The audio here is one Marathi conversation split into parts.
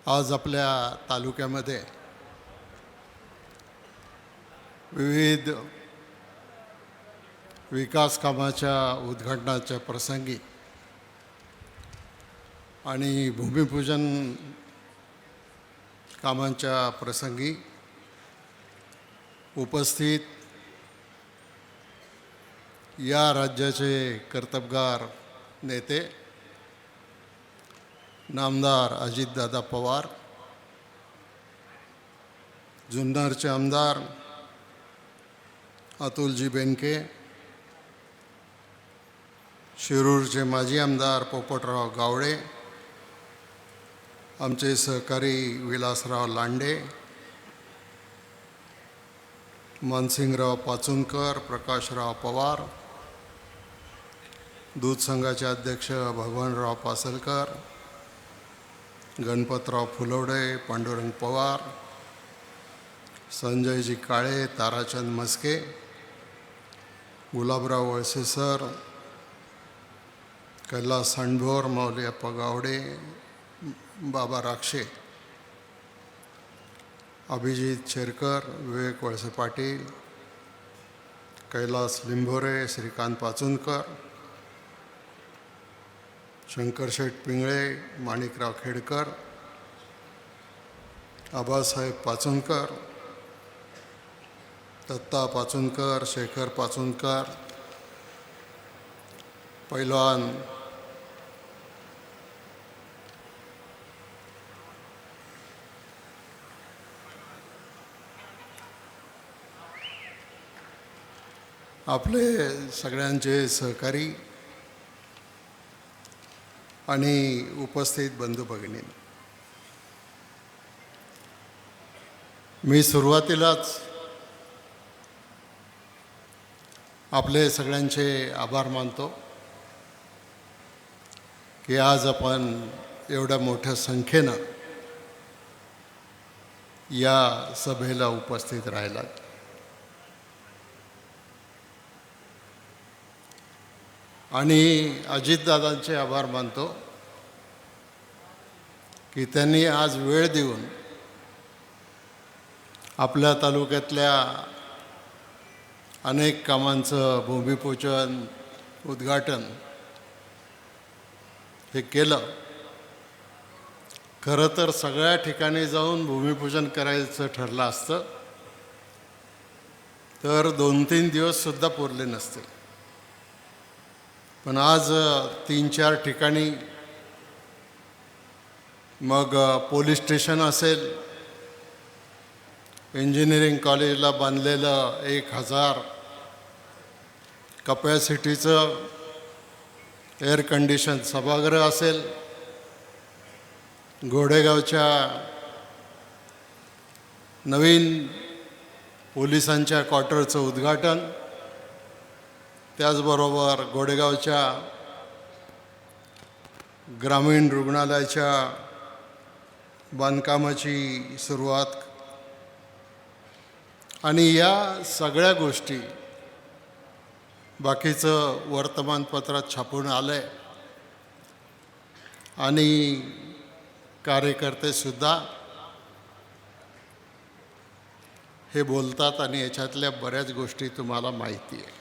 आज आपल्या तालुक्यामध्ये विविध विकास कामाच्या उद्घाटनाच्या प्रसंगी आणि भूमिपूजन कामांच्या प्रसंगी उपस्थित या राज्याचे कर्तबगार नेते नामदार अजितदादा पवार, जुन्नरचे आमदार अतुलजी बेनके, शिरूरचे माजी आमदार पोपटराव गावडे, आमचे सहकारी विलासराव लांडे, मानसिंगराव पाचुनकर, प्रकाशराव पवार, दूध संघाचे अध्यक्ष भगवानराव पासलकर, गणपतराव फुलवडे, पांडुरंग पवार, संजयजी काळे, ताराचंद मस्के, गुलाबराव वळसे सर, कैलास सांडभोर, माऊली अप्पा गावडे, बाबा राक्षे, अभिजित शेरकर, विवेक वळसे पाटील, कैलास लिंभोरे, श्रीकांत पाचुनकर, शंकरशेठ पिंगळे, माणिकराव खेडकर, आबासाहेब पाचुनकर, दत्ता पाचुनकर, शेखर पाचुनकर, पैलवान आपले सगळ्यांचे सहकारी आणि उपस्थित बंधू भगिनी, मी सुरुवातीलाच आपले सगळ्यांचे आभार मानतो की आज आपण एवढ्या मोठ्या संख्येनं या सभेला उपस्थित राहिलात. आणि अजितदादांचे आभार मानतो की त्यांनी आज वेळ देऊन आपल्या तालुक्यातल्या अनेक कामांचं भूमिपूजन, उद्घाटन हे केलं. खरं तर सगळ्या ठिकाणी जाऊन भूमिपूजन करायचं ठरलं असतं तर 2-3 दिवससुद्धा पुरले नसते. पण आज 3-4 ठिकाणी, मग पोलीस स्टेशन असेल, इंजिनिअरिंग कॉलेजला बांधलेलं 1000 कपॅसिटीचं एअर कंडिशन सभागृह असेल, घोडेगावच्या नवीन पोलिसांच्या क्वार्टरचं उद्घाटन, त्याचबरोबर घोडेगावच्या ग्रामीण रुग्णालयाच्या बांधकामाची सुरुवात, आणि या सगळ्या गोष्टी बाकीचं वर्तमानपत्रात छापून आलं आहे. आणि कार्यकर्तेसुद्धा हे बोलतात आणि याच्यातल्या बऱ्याच गोष्टी तुम्हाला माहिती आहे.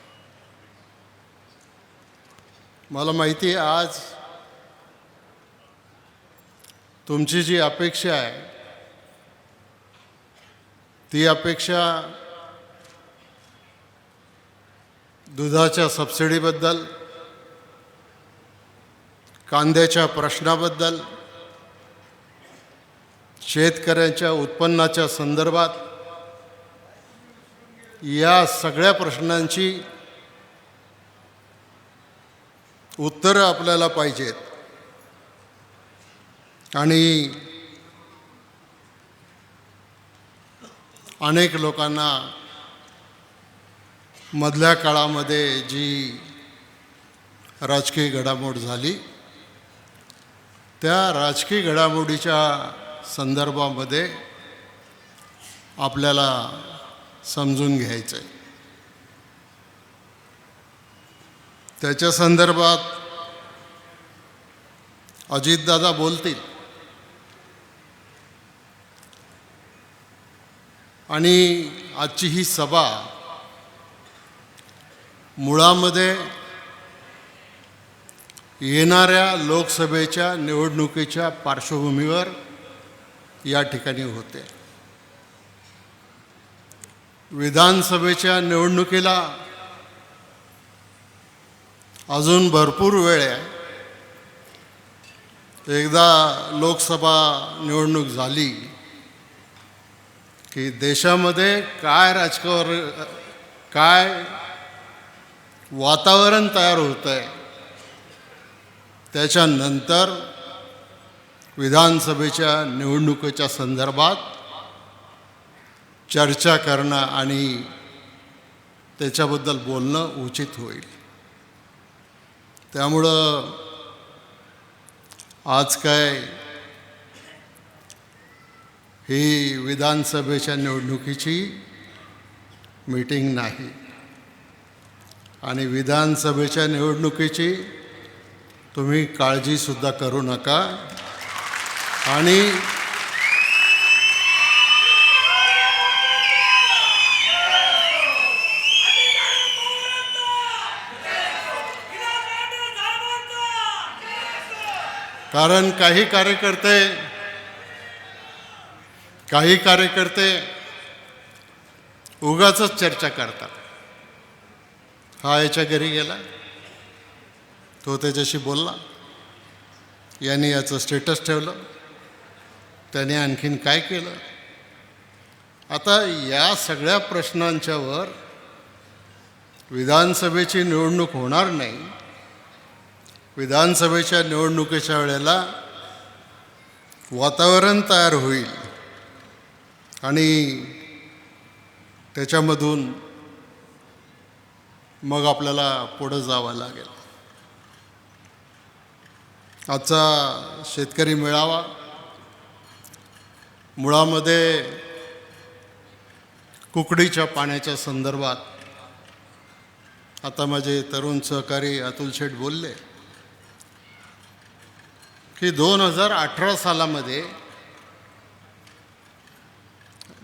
मला माहिती आहे आज तुमची जी अपेक्षा आहे ती अपेक्षा दुधाच्या सबसिडीबद्दल, कांद्याच्या प्रश्नाबद्दल, शेतकऱ्यांच्या उत्पन्नाच्या संदर्भात, या सगळ्या प्रश्नांची उत्तरं आपल्याला पाहिजेत. आणि अनेक लोकांना मधल्या काळामध्ये जी राजकीय घडामोड झाली त्या राजकीय घडामोडीच्या संदर्भामध्ये आपल्याला समजून घ्यायचं आहे. त्याच्या संदर्भात अजितदादा बोलतील आणि आजची ही सभा मुळामध्ये येणाऱ्या लोकसभेच्या निवडणुकीच्या पार्श्वभूमीवर या ठिकाणी होते. विधानसभेच्या निवडणुकीला अजून भरपूर वेळ आहे. एकदा लोकसभा निवडणूक झाली की देशामध्ये काय वातावरण तयार होतं आहे, त्याच्यानंतर विधानसभेच्या निवडणुकीच्या संदर्भात चर्चा करणं आणि त्याच्याबद्दल बोलणं उचित होईल. त्यामुळं आज काय ही विधानसभेच्या निवडणुकीची मीटिंग नाही आणि विधानसभेच्या निवडणुकीची तुम्ही काळजीसुद्धा करू नका. आणि कारण काही कार्यकर्ते उगाचच चर्चा करतात. हा याच्या घरी गेला, तो त्याच्याशी बोलला, याने याचं स्टेटस ठेवलं, त्याने आणखीन काय केलं. आता या सगळ्या प्रश्नांच्यावर विधानसभेची निवडणूक होणार नाही. विधानसभेच्या निवडणुकीच्या वेळेला वातावरण तयार होईल आणि त्याच्यामधून मग आपल्याला पुढं जावं लागेल. आजचा शेतकरी मेळावा मुळामध्ये कुकडीच्या पाण्याच्या संदर्भात, आता माझे तरुण सहकारी अतुल शेठ बोलले की 2018 सालामध्ये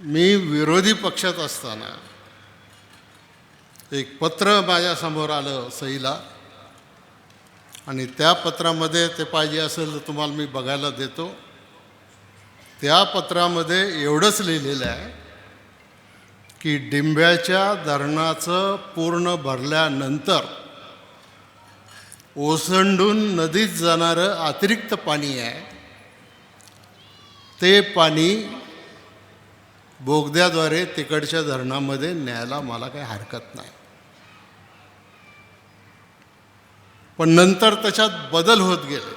मी विरोधी पक्षात असताना एक पत्र माझ्यासमोर आलं सहीला, आणि त्या पत्रामध्ये ते पाहिजे असेल तर तुम्हाला मी बघायला देतो. त्या पत्रामध्ये एवढंच लिहिलेलं आहे की डिंब्याच्या धरणाचं पूर्ण भरल्यानंतर ओसंडून नदीत जाणारं अतिरिक्त पाणी आहे, ते पाणी बोगद्याद्वारे तिकडच्या धरणामध्ये न्यायला मला काही हरकत नाही. पण नंतर त्याच्यात बदल होत गेले.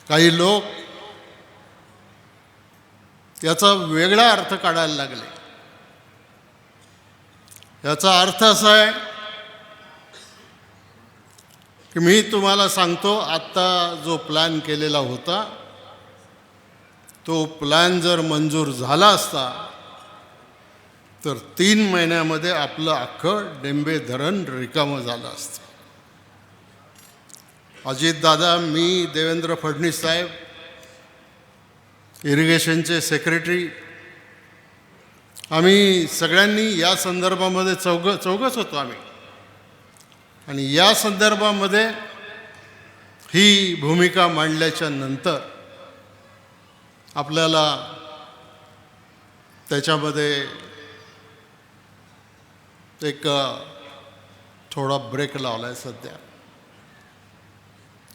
काही लोक याचा वेगळा अर्थ काढायला लागले. याचा अर्थ असा आहे की मी तुम्हाला सांगतो, आत्ता जो प्लॅन केलेला होता तो प्लॅन जर मंजूर झाला असता तर 3 महिन्यामध्ये आपलं अख्खं डेंबे धरण रिकामं झालं असतं. अजितदादा, मी, देवेंद्र फडणवीस साहेब, इरिगेशनचे सेक्रेटरी, आम्ही सगळ्यांनी या संदर्भामध्ये चौघच होतो आम्ही, आणि या संदर्भामध्ये ही भूमिका मांडल्याच्या नंतर आपल्याला त्याच्यामध्ये एक थोडा ब्रेक लावला आहे सध्या.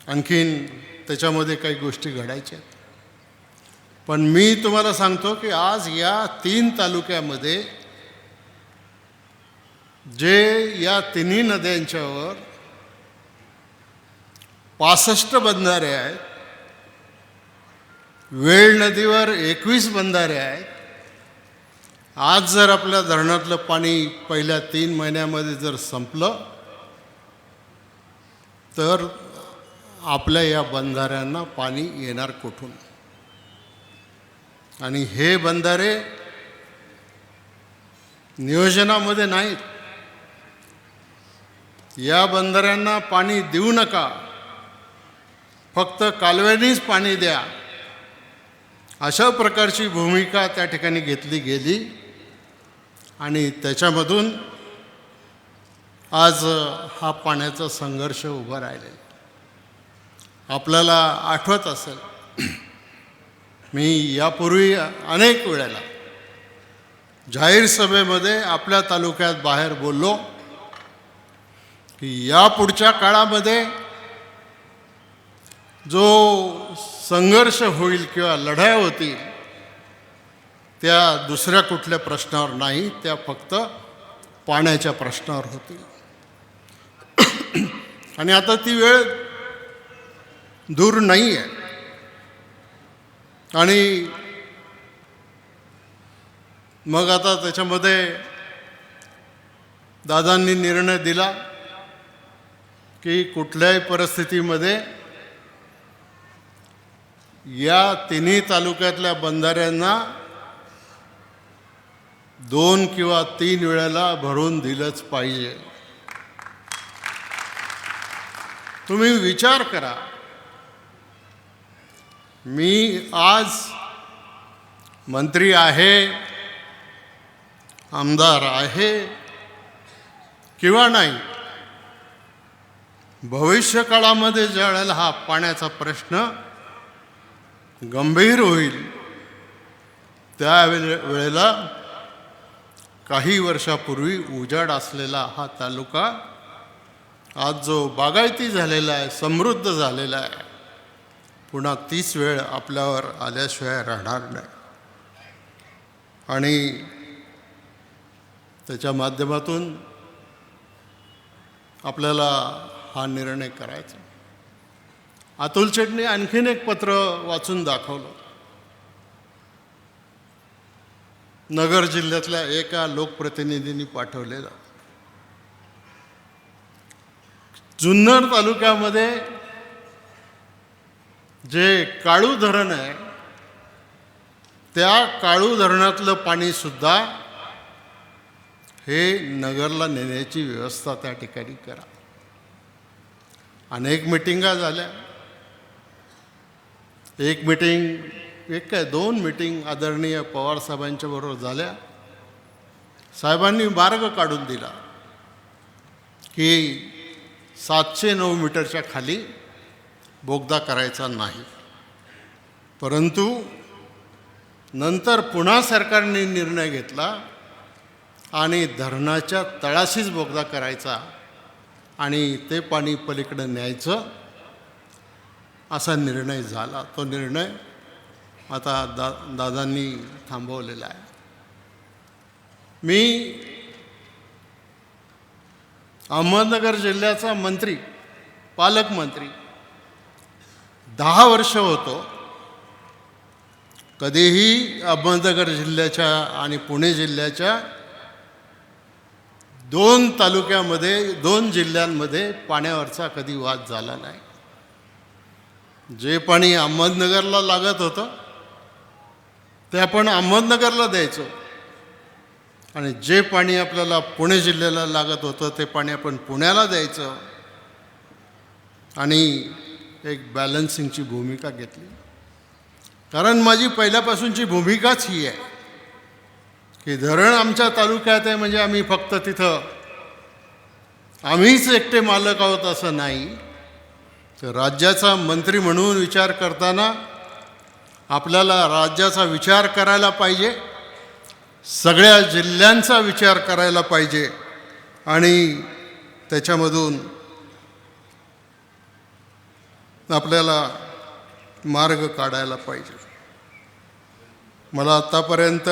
आणखीन त्याच्यामध्ये काही गोष्टी घडायच्या आहेत. पण मी तुम्हाला सांगतो की आज या 3 तालुक्यामध्ये जे या तिन्ही नद्यांच्यावर 65 बंधारे आहेत, वेळ नदीवर 21 बंधारे आहेत. आज जर आपल्या धरणातलं पाणी पहिल्या 3 महिन्यामध्ये जर संपलं तर आपल्या या बंधाऱ्यांना पाणी येणार कुठून? आणि हे बंधारे नियोजनामध्ये नाहीत. या बंधाऱ्यांना पाणी देऊ नका, फक्त कालव्यानीच पाणी द्या, अशा प्रकारची भूमिका त्या ठिकाणी घेतली गेली आणि त्याच्यामधून आज हा पाण्याचा संघर्ष उभा राहिलेला. आपल्याला आठवत असेल, मी यापूर्वी अनेक वेळेला जाहीर सभेमध्ये आपल्या तालुक्यात बाहेर बोललो की यापुढच्या काळामध्ये जो संघर्ष होईल किंवा लढाई होतील त्या दुसऱ्या कुठल्या प्रश्नावर नाही, त्या फक्त पाण्याच्या प्रश्नावर होतील. आणि आता ती वेळ दूर नाही आहे. आणि मग आता त्याच्यामध्ये दादांनी निर्णय दिला की कुठल्याही परिस्थितीमध्ये या तिन्ही तालुक्यातल्या बंधाऱ्यांना 2 किंवा 3 वेळेला भरून दिलंच पाहिजे. तुम्ही विचार करा, मी आज मंत्री आहे, आमदार आहे किंवा नाही, भविष्यकाळामध्ये ज्या वेळेला हा पाण्याचा प्रश्न गंभीर होईल त्या वेळेला काही वर्षापूर्वी उजाड असलेला हा तालुका आज जो बागायती झालेला आहे, समृद्ध झालेला आहे, पुन्हा तीच वेळ आपल्यावर आल्याशिवाय राहणार नाही. आणि त्याच्या माध्यमातून आपल्याला हा निर्णय करायचा. अतुल चेटने आणखीन एक पत्र वाचून दाखवलं. नगर जिल्ह्यातल्या एका लोकप्रतिनिधींनी पाठवलेलं. जुन्नर तालुक्यामध्ये जे काळू धरण आहे त्या काळू धरणातलं पाणीसुद्धा हे नगरला नेण्याची व्यवस्था त्या ठिकाणी करा. अनेक मिटिंगा झाल्या. एक काय 2 मिटिंग आदरणीय पवार साहेबांच्या बरोबर झाल्या. साहेबांनी मार्ग काढून दिला की 709 मीटरच्या खाली बोगदा करायचा नाही. परंतु नंतर पुन्हा सरकारने निर्णय घेतला आणि धरणाच्या तळाशीच बोगदा करायचा आणि ते पाणी पलीकडे न्यायचं असा निर्णय झाला. तो निर्णय आता दादांनी थांबवलेला आहे. मी अहमदनगर जिल्ह्याचा मंत्री, पालकमंत्री 10 वर्ष होतो. कधीही अहमदनगर जिल्ह्याच्या आणि पुणे जिल्ह्याच्या 2 तालुक्यामध्ये 2 जिल्ह्यांमध्ये पाण्यावरचा कधी वाद झाला नाही. जे पाणी अहमदनगरला लागत होतं ते आपण अहमदनगरला द्यायचो आणि जे पाणी आपल्याला पुणे जिल्ह्याला लागत होतं ते पाणी आपण पुण्याला द्यायचं आणि एक बॅलन्सिंगची भूमिका घेतली. कारण माझी पहिल्यापासूनची भूमिकाच ही आहे की धरण आमच्या तालुक्यात आहे म्हणजे आम्ही फक्त तिथं आम्हीच एकटे मालक आहोत असं नाही. तर राज्याचा मंत्री म्हणून विचार करताना आपल्याला राज्याचा विचार करायला पाहिजे, सगळ्या जिल्ह्यांचा विचार करायला पाहिजे आणि त्याच्यामधून आपल्याला मार्ग काढायला पाहिजे. मला आत्तापर्यंत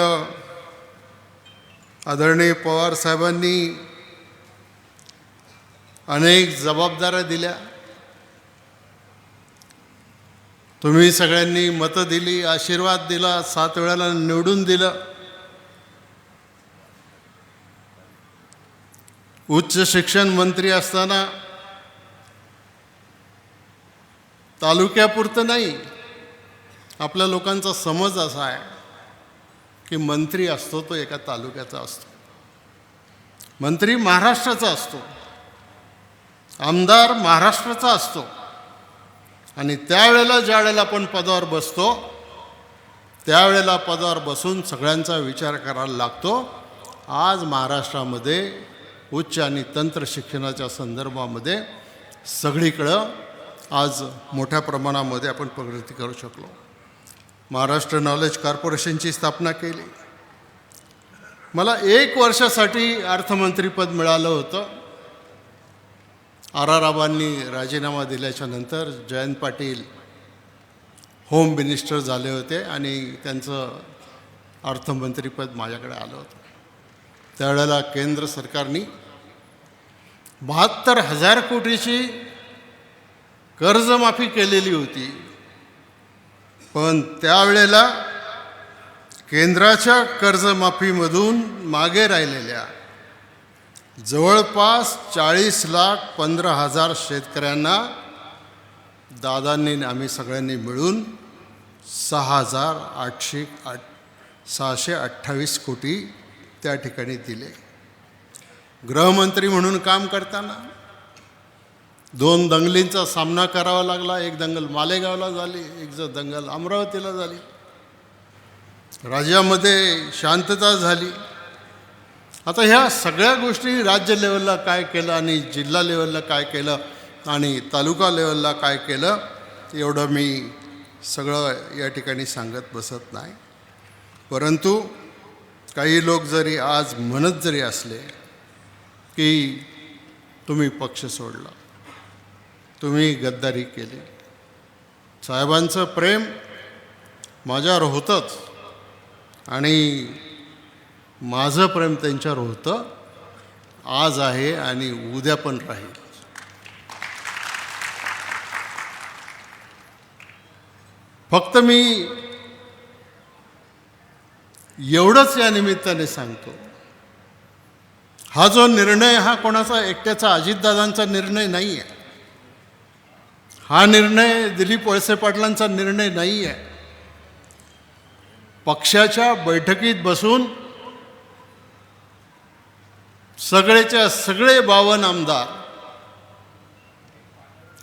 आदरणीय पवार साहेबांनी अनेक जबाबदाऱ्या दिल्या. तुम्ही सगळ्यांनी मतं दिली, आशीर्वाद दिला, 7 वेळेला निवडून दिलं. उच्च शिक्षण मंत्री असताना तालुक्यापुरतं नाही, आपल्या लोकांचा समज असा आहे की मंत्री असतो तो एका तालुक्याचा असतो, मंत्री महाराष्ट्राचा असतो, आमदार महाराष्ट्राचा असतो. आणि त्यावेळेला ज्या वेळेला आपण पदावर बसतो त्यावेळेला पदावर बसून सगळ्यांचा विचार करायला लागतो. आज महाराष्ट्रामध्ये उच्च आणि तंत्र शिक्षणाच्या संदर्भामध्ये सगळीकडं आज मोठ्या प्रमाणामध्ये आपण प्रगती करू शकलो. महाराष्ट्र नॉलेज कॉर्पोरेशनची स्थापना केली. मला 1 वर्षासाठी अर्थमंत्रीपद मिळालं होतं. आराराबांनी राजीनामा दिल्याच्या नंतर जयंत पाटील होम मिनिस्टर झाले होते आणि त्यांचं अर्थमंत्रीपद माझ्याकडे आलं होतं. त्यावेळेला केंद्र सरकारने 72,000 कोटीची कर्जमाफी केलेली होती. पण त्यावेळेला केंद्राच्या कर्जमाफीमधून मागे राहिलेल्या जवळपास 40,15,000 शेतकऱ्यांना दादांनी आम्ही सगळ्यांनी मिळून 628 कोटी त्या ठिकाणी दिले. गृहमंत्री म्हणून काम करताना 2 दंगलींचा सामना करावा लागला. एक दंगल मालेगावला झाली, एक दंगल अमरावतीला झाली. राज्यामध्ये शांतता झाली. आता ह्या सगळ्या गोष्टी राज्य लेवलला काय केलं आणि जिल्हा लेवलला काय केलं आणि तालुका लेवलला काय केलं एवढं मी सगळं या ठिकाणी सांगत बसत नाही. परंतु काही लोक जरी आज म्हणत जरी असले की तुम्ही पक्ष सोडला, तुम्ही गद्दारी केली, साहेबांचं प्रेम माझ्यावर होतंच आणि माझं प्रेम त्यांच्यावर होतं, आज आहे आणि उद्या पण राहील. फक्त मी एवढंच या निमित्ताने सांगतो, हा जो निर्णय हा कोणाचा एकट्याचा अजितदादांचा निर्णय नाही आहे. हा निर्णय दिलीप वळसे पाटलांचा निर्णय नाही आहे. पक्षाच्या बैठकीत बसून सगळेच्या सगळे 52 आमदार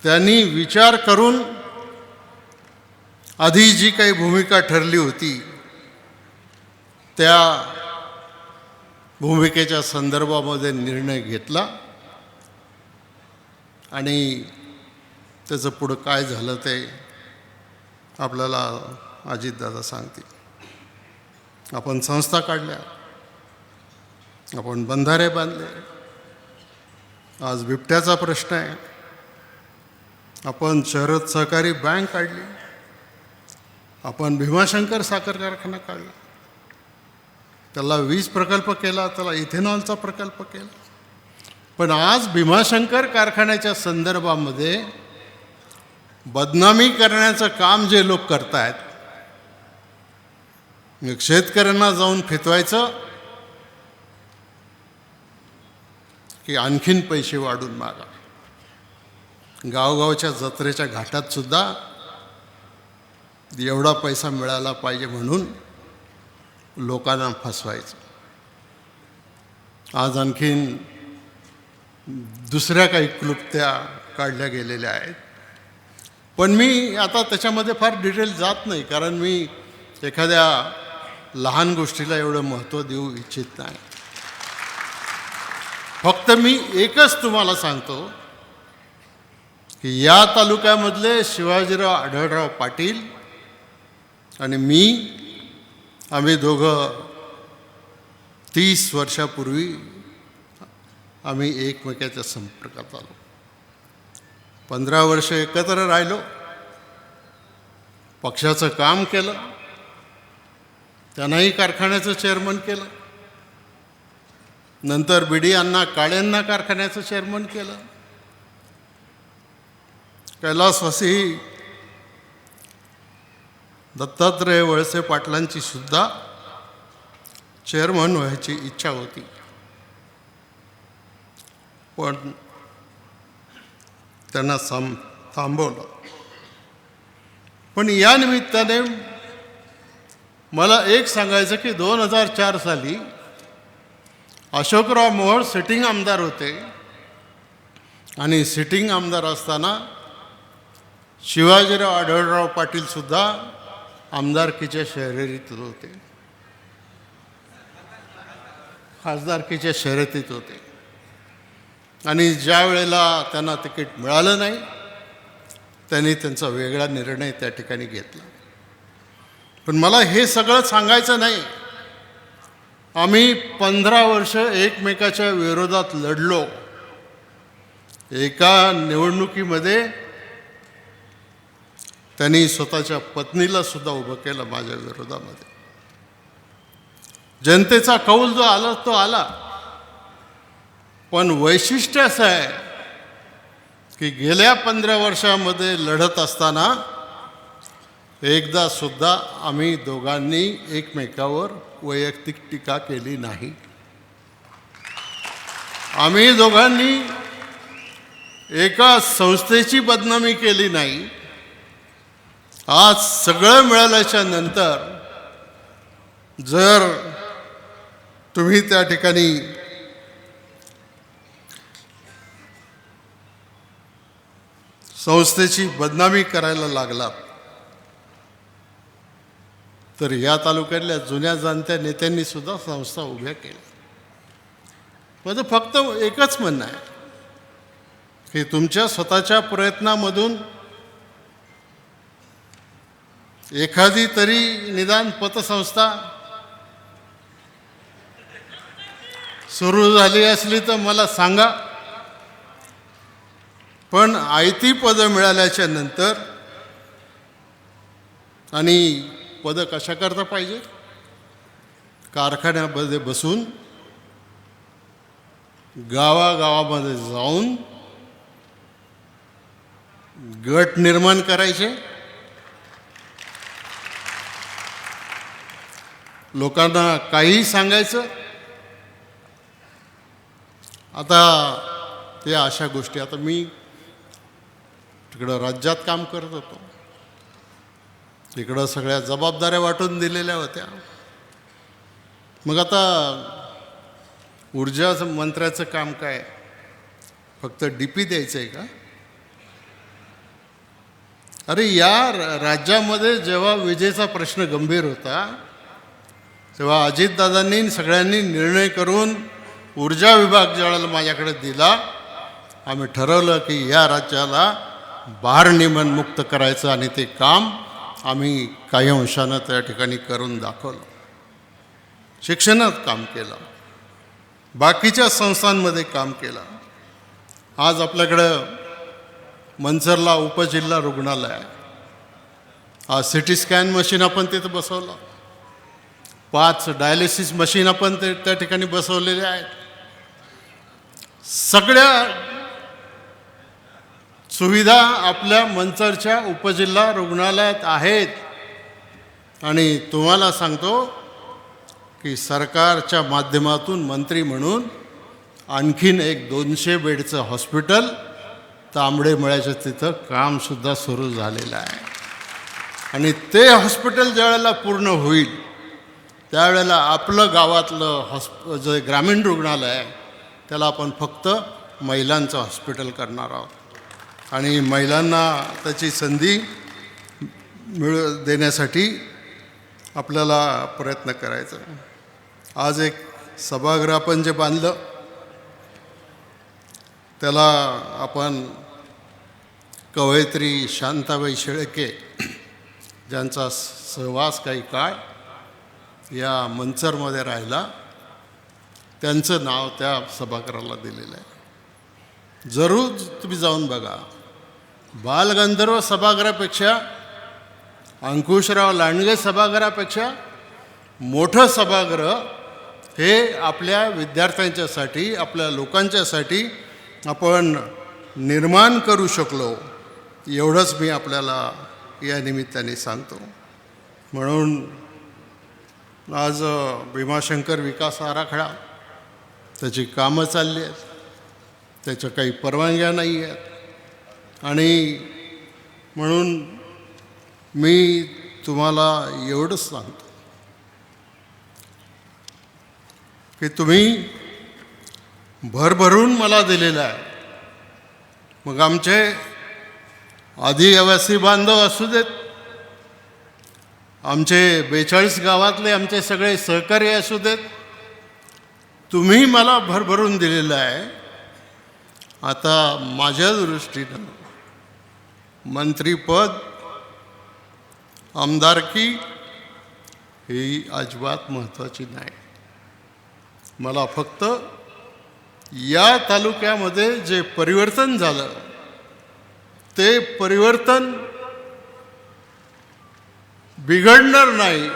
त्यांनी विचार करून आधी जी काही भूमिका ठरली होती त्या भूमिकेच्या संदर्भामध्ये निर्णय घेतला आणि त्याचं पुढं काय झालं ते आपल्याला अजितदादा सांगतील. आपण संस्था काढल्या, आपण बंधारे बांधले, आज बिबट्याचा प्रश्न आहे, आपण शहरात सहकारी बँक काढली, आपण भीमाशंकर साखर कारखाना काढला, त्याला वीज प्रकल्प केला, त्याला इथेनॉलचा प्रकल्प केला. पण आज भीमाशंकर कारखान्याच्या संदर्भामध्ये बदनामी करण्याचं काम जे लोक करतायत, शेतकऱ्यांना जाऊन फितवायचं की आणखीन पैसे वाढून मागा. गावगावच्या जत्रेच्या घाटात सुद्धा एवढा पैसा मिळाला पाहिजे म्हणून लोकांना फसवायचं. आज आणखीन दुसऱ्या काही क्लुप्त्या काढल्या गेलेल्या आहेत. पण मी आता त्याच्यामध्ये फार डिटेल जात नाही, कारण मी एखाद्या लहान गोष्टीला एवढं महत्त्व देऊ इच्छित नाही. फक्त मी एकच तुम्हाला सांगतो की या तालुक्यामधले शिवाजीराव आढळराव पाटील आणि मी, आम्ही दोघं 30 वर्षापूर्वी आम्ही एकमेकाच्या संपर्कात आलो. 15 वर्ष एकत्र राहिलो, पक्षाचं काम केलं, त्यांनाही कारखान्याचं चेअरमन केलं, नंतर BD अण्णा काळेंना कारखान्याचं चेअरमन केलं, कैलासवासी दत्तात्रय वळसे पाटलांची सुद्धा चेअरमन व्हायची इच्छा होती. पण त्यांना थांबवलं. पण या निमित्ताने मला एक सांगायचं की 2004 साली अशोकराव मोहोळ सिटिंग आमदार होते आणि सिटिंग आमदार असताना शिवाजीराव आढळराव पाटीलसुद्धा आमदारकीच्या शर्यतीत होते, खासदारकीच्या शर्यतीत होते आणि ज्या वेळेला त्यांना तिकीट मिळालं नाही त्यांनी त्यांचा वेगळा निर्णय त्या ठिकाणी घेतला. पण मला हे सगळं सांगायचं नाही. आम्ही 15 वर्ष एकमेकाच्या विरोधात लढलो. एका निवडणुकीमध्ये त्यांनी स्वतःच्या पत्नीला सुद्धा उभं केलं माझ्या विरोधामध्ये. जनतेचा कौल जो आला तो आला. पण वैशिष्ट्य असं आहे की गेल्या 15 वर्षामध्ये लढत असताना एकदा सुद्धा आम्ही दोघांनी एकमेकावर वैयक्तिक टीका केली नाही. आम्ही दोघांनी एका संस्थेची बदनामी केली नाही. आज सगळं मिळाल्याच्या नंतर जर तुम्ही त्या ठिकाणी संस्थेची बदनामी करायला लागलात तर या तालुक्यातल्या जुन्या जाणत्या नेत्यांनी सुद्धा संस्था उभ्या केल्या. माझं फक्त एकच म्हणणं आहे की तुमच्या स्वतःच्या प्रयत्नामधून एखादी तरी निदान पतसंस्था सुरू झाली असली तर मला सांगा. पण आयती पदं मिळाल्याच्या नंतर आणि पदं कशाकरता पाहिजे? कारखान्यामध्ये बसून गावागावामध्ये जाऊन गट निर्माण करायचे, लोकांना काहीही सांगायचं. आता ते अशा गोष्टी, आता मी तिकडं राज्यात काम करत होतो, तिकडं सगळ्या जबाबदाऱ्या वाटून दिलेल्या होत्या. मग आता ऊर्जा मंत्र्याचं काम काय? फक्त DP द्यायचं आहे का? अरे या राज्यामध्ये जेव्हा विजेचा प्रश्न गंभीर होता तेव्हा अजितदादांनी सगळ्यांनी निर्णय करून ऊर्जा विभाग ज्यावेळेला माझ्याकडे दिला, आम्ही ठरवलं की या राज्याला भारनियमन मुक्त करायचं आणि ते काम आम्ही काही अंशानं त्या ठिकाणी करून दाखवलं. शिक्षणात काम केलं, बाकीच्या संस्थांमध्ये काम केलं. आज आपल्याकडं मंचरला उपजिल्हा रुग्णालय आहे. आज CT स्कॅन मशीन आपण तिथं बसवलं, 5 डायलिसिस मशीन आपण त्या ठिकाणी बसवलेले आहेत. सगळ्या सुविधा आपल्या मंचरच्या उपजिल्हा रुग्णालयात आहेत. आणि तुम्हाला सांगतो की सरकारच्या माध्यमातून मंत्री म्हणून आणखीन एक 200 बेडचं हॉस्पिटल तांबडेमळ्याच्या तिथं कामसुद्धा सुरू झालेलं आहे. आणि ते हॉस्पिटल ज्यावेळेला पूर्ण होईल त्यावेळेला आपलं गावातलं जे ग्रामीण रुग्णालय आहे त्याला आपण फक्त महिलांचं हॉस्पिटल करणार आहोत. आणि महिलांना त्याची संधी देण्यासाठी आपल्याला प्रयत्न करायचा. आज एक सभागृह आपण जे बांधलं त्याला आपण कवयित्री शांताबाई शेळके ज्यांचा सहवास काही काळ या मंचरमध्ये राहिला, त्यांचं नाव त्या सभागृहाला दिलेलं आहे. जरूर तुम्ही जाऊन बघा. बालगंधर्व सभागृहापेक्षा, अंकुशराव लांडगे सभागृहापेक्षा मोठं सभागृह हे आपल्या विद्यार्थ्यांच्यासाठी, आपल्या लोकांच्यासाठी आपण निर्माण करू शकलो, एवढंच मी आपल्याला या निमित्ताने सांगतो. म्हणून आज भीमाशंकर विकास आराखडा त्याची कामं चालली आहेत, त्याच्या काही परवानग्या नाही आहेत. आणि म्हणून मी तुम्हाला एवढंच सांगतो की तुम्ही भरभरून मला दिलेलं आहे. मग आमचे आदिवासी बांधव असू देत, आमचे 42 गावातले आमचे सगळे सहकारी असू देत, तुम्ही मला भरभरून दिलेलं आहे. आता माझ्या दृष्टीनं मंत्रीपद, आमदारकी ही अजिबात महत्त्वाची नाही. मला फक्त या तालुक्यामध्ये जे परिवर्तन झालं ते परिवर्तन बिघडणार नाही,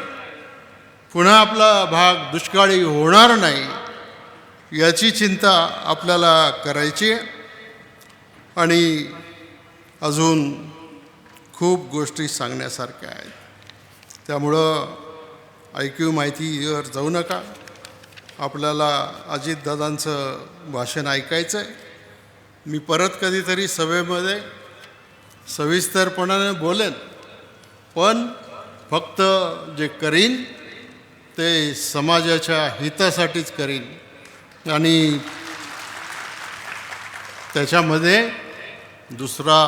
पुन्हा आपला भाग दुष्काळी होणार नाही याची चिंता आपल्याला करायची आहे. आणि अजून खूप गोष्टी सांगण्यासारख्या आहेत. त्यामुळं ऐकीव माहितीवर जाऊ नका. आपल्याला अजितदादांचं भाषण ऐकायचं आहे. मी परत कधीतरी सभेमध्ये सविस्तरपणाने बोलेन, पण फक्त जे करीन ते समाजाच्या हितासाठीच करीन आणि त्याच्यामध्ये दुसरा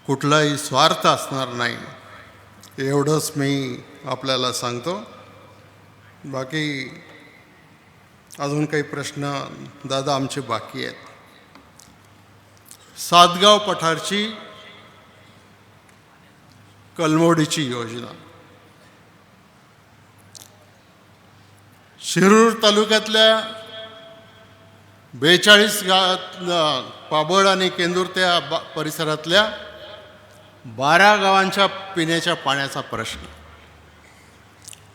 कुठलाही स्वार्थ असणार नाही, एवढंच मी आपल्याला सांगतो. बाकी अजून काही प्रश्न दादा आमचे बाकी आहेत. सातगाव पठारची कलमोडीची योजना, शिरूर तालुक्यातल्या 42 गावात, पाबळ आणि केंदूर त्या परिसरातल्या 12 गावांच्या पिण्याच्या पाण्याचा प्रश्न.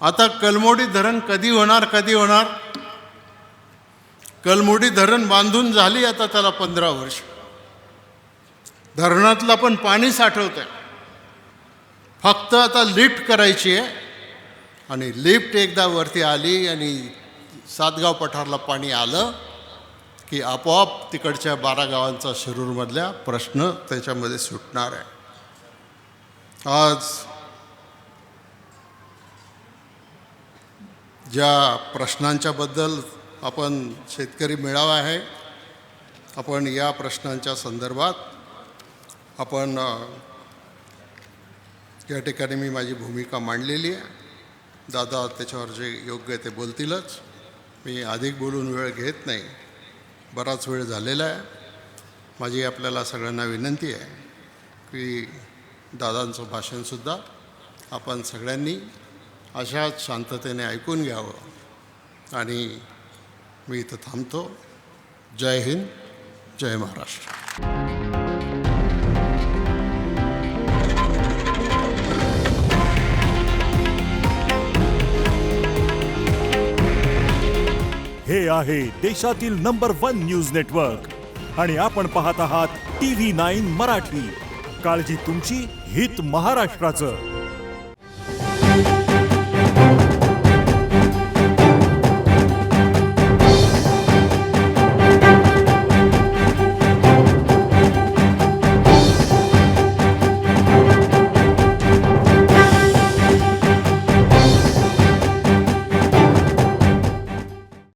आता कलमोडी धरण कधी होणार? कलमोडी धरण बांधून झाली आता त्याला 15 वर्ष. धरणातलं पण पाणी साठवत आहे, फक्त आता लिफ्ट करायची आहे. आणि लिफ्ट एकदा वरती आली आणि सातगाव पठारला पाणी आलं की आपोआप तिकडच्या 12 गावांचा शिरूरमधल्या प्रश्न त्याच्यामध्ये सुटणार आहे. आज ज्या प्रश्नांच्या बद्दल आपण शेतकरी मेळावा आहे, आपण या प्रश्नांच्या संदर्भात आपण या ठिकाणी मी माझी भूमिका मांडलेली आहे. दादा त्याच्यावर जे योग्य ते बोलतीलच. मी अधिक बोलून वेळ घेत नाही, बराच वेळ झालेला आहे. माझी आपल्याला सगळ्यांना विनंती आहे की दादांचं भाषणसुद्धा आपण सगळ्यांनी अशाच शांततेने ऐकून घ्यावं. आणि मी इथं थांबतो. जय हिंद, जय महाराष्ट्र. हे आहे देशातील नंबर 1 न्यूज नेटवर्क आणि आपण पाहत आहात TV9 मराठी. काळजी तुमची, हित महाराष्ट्राचं.